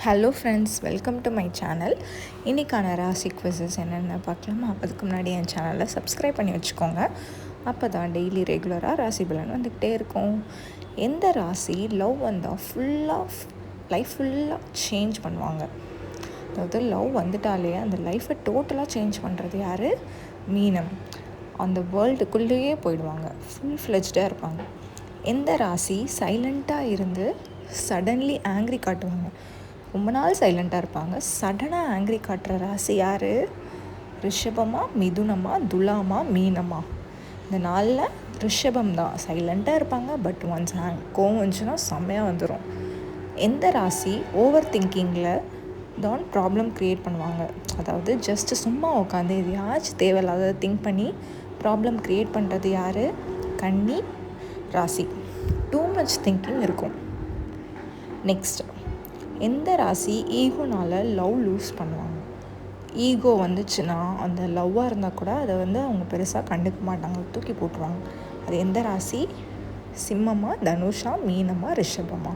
Hello friends, welcome to my channel. இன்றைக்கான ராசி quizzes என்னென்ன பார்க்கலாமா? அதுக்கு முன்னாடி என் சேனலை சப்ஸ்கிரைப் பண்ணி வச்சுக்கோங்க. அப்போ தான் டெய்லி ரெகுலராக ராசி பலன் வந்துக்கிட்டே இருக்கும். எந்த ராசி லவ் வந்தால் லைஃப் ஃபுல்லாக சேஞ்ச் பண்ணுவாங்க? அதாவது லவ் வந்துட்டாலே அந்த லைஃப்பை டோட்டலாக சேஞ்ச் பண்ணுறது யார்? மீனம். அந்த வேர்ல்டுக்குள்ளேயே போயிடுவாங்க, ஃபுல் ஃப்ளெஜ்டாக இருப்பாங்க. எந்த ராசி சைலண்ட்டாக இருந்து சடன்லி ஆங்க்ரி காட்டுவாங்க? ரொம்ப நாள் சைலண்ட்டாக இருப்பாங்க, சடனாக ஆங்க்ரி காட்டுற ராசி யார்? ரிஷபமா, மிதுனமா, துலாமா, மீனமா? இந்த நாளில் ரிஷபம் தான். சைலண்ட்டாக இருப்பாங்க, பட் ஒன்ஸ் கோவம் வந்துச்சுன்னா செம்மையாக வந்துடும். எந்த ராசி ஓவர் திங்கிங்கில் தான் ப்ராப்ளம் க்ரியேட் பண்ணுவாங்க? அதாவது ஜஸ்ட்டு சும்மா உட்காந்து எதையாச்சும் தேவையில்லாத திங்க் பண்ணி ப்ராப்ளம் க்ரியேட் பண்ணுறது யார்? கன்னி ராசி. டூ மச் திங்கிங் இருக்கும். நெக்ஸ்ட், எந்த ராசி ஈகோனால் லவ் லூஸ் பண்ணுவாங்க? ஈகோ வந்துச்சுன்னா அந்த லவ்வாக இருந்தால் கூட அதை அவங்க பெருசாக கண்டுக்க மாட்டாங்க, தூக்கி போட்டுருவாங்க. அது எந்த ராசி? சிம்மமா, தனுஷா, மீனமா, ரிஷபமா?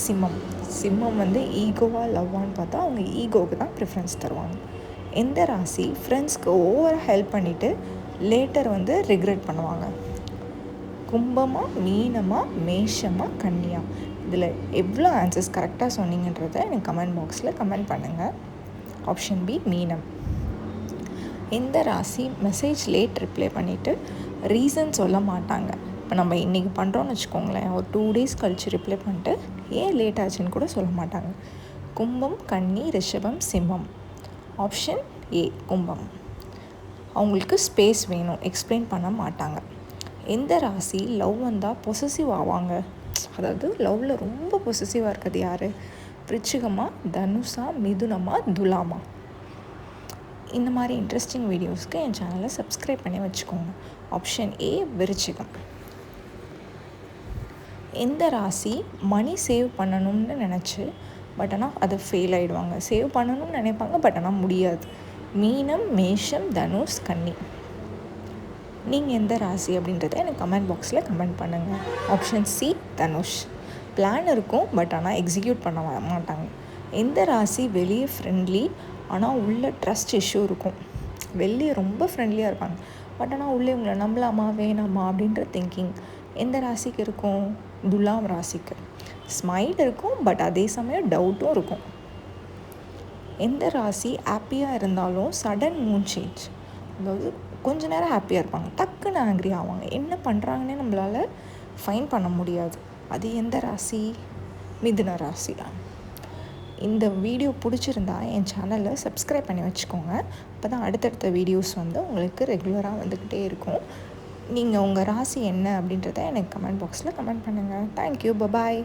சிம்மம் ஈகோவா லவ்வான்னு பார்த்தா அவங்க ஈகோவுக்கு தான் ப்ரிஃபரன்ஸ் தருவாங்க. எந்த ராசி ஃப்ரெண்ட்ஸ்க்கு ஓவராக ஹெல்ப் பண்ணிவிட்டு லேட்டர் ரிக்ரெட் பண்ணுவாங்க? கும்பமா, மீனமா, மேஷமா, கன்னியா? இதில் எவ்வளோ ஆன்சர்ஸ் கரெக்டாக சொன்னீங்கன்றதை எனக்கு கமெண்ட் பாக்ஸில் கமெண்ட் பண்ணுங்கள். ஆப்ஷன் பி மீனம். எந்த ராசி மெசேஜ் லேட் ரிப்ளை பண்ணிவிட்டு ரீசன் சொல்ல மாட்டாங்க? இப்போ நம்ம இன்றைக்கி பண்ணுறோன்னு வச்சுக்கோங்களேன், ஒரு 2 days கழித்து ரிப்ளை பண்ணிட்டு ஏன் லேட் ஆச்சுன்னு கூட சொல்ல மாட்டாங்க. கும்பம், கன்னி, ரிஷபம், சிம்மம். ஆப்ஷன் ஏ கும்பம். அவங்களுக்கு ஸ்பேஸ் வேணும், எக்ஸ்பிளைன் பண்ண மாட்டாங்க. எந்த ராசி லவ் வந்தால் பொசசிவ் ஆவாங்க? அதாவது லவ்வில் ரொம்ப பொசசிவாக இருக்கிறது யார்? விருச்சிகமா, தனுஷா, மிதுனமா, துலாமா? இந்த மாதிரி இன்ட்ரெஸ்டிங் வீடியோஸ்க்கு என் சேனலை சப்ஸ்கிரைப் பண்ணி வச்சுக்கோங்க. ஆப்ஷன் ஏ விருச்சிகம். எந்த ராசி மணி சேவ் பண்ணணும்னு நினச்சி பட் ஆனால் அது ஃபெயில் ஆகிடுவாங்க? சேவ் பண்ணணும்னு நினைப்பாங்க, பட் ஆனால் முடியாது. மீனம், மேஷம், தனுஷ், கன்னி. நீங்கள் எந்த ராசி அப்படின்றத எனக்கு கமெண்ட் பாக்ஸில் கமெண்ட் பண்ணுங்கள். Option C Dhanush. பிளான் இருக்கும், பட் ஆனால் எக்ஸிக்யூட் பண்ண மாட்டாங்க. எந்த ராசி வெளியே ஃப்ரெண்ட்லி ஆனால் உள்ள ட்ரஸ்ட் இஷ்யூ இருக்கும்? வெளியே ரொம்ப ஃப்ரெண்ட்லியாக இருப்பாங்க, பட் ஆனால் உள்ளே இவங்களை நம்பலாமா வேணாமா அப்படின்ற திங்கிங் எந்த ராசிக்கு இருக்கும்? துலாம் ராசிக்கு. ஸ்மைல் இருக்கும், பட் அதே சமயம் டவுட்டும் இருக்கும். எந்த ராசி ஹாப்பியாக இருந்தாலும் சடன் மூட் சேஞ்ச்? அதாவது கொஞ்ச நேரம் ஹாப்பியாக இருப்பாங்க, டக்குன்னு ஆங்க்ரி ஆவாங்க, என்ன பண்ணுறாங்கன்னே நம்மளால் ஃபைன் பண்ண முடியாது. அது எந்த ராசி? மிதுன ராசி. இந்த வீடியோ பிடிச்சிருந்தா என் சேனலை சப்ஸ்கிரைப் பண்ணி வச்சுக்கோங்க. அப்போ தான் அடுத்தடுத்த வீடியோஸ் உங்களுக்கு ரெகுலராக வந்துக்கிட்டே இருக்கும். நீங்கள் உங்கள் ராசி என்ன அப்படின்றத எனக்கு கமெண்ட் பாக்ஸில் கமெண்ட் பண்ணுங்கள். Thank you, bye bye.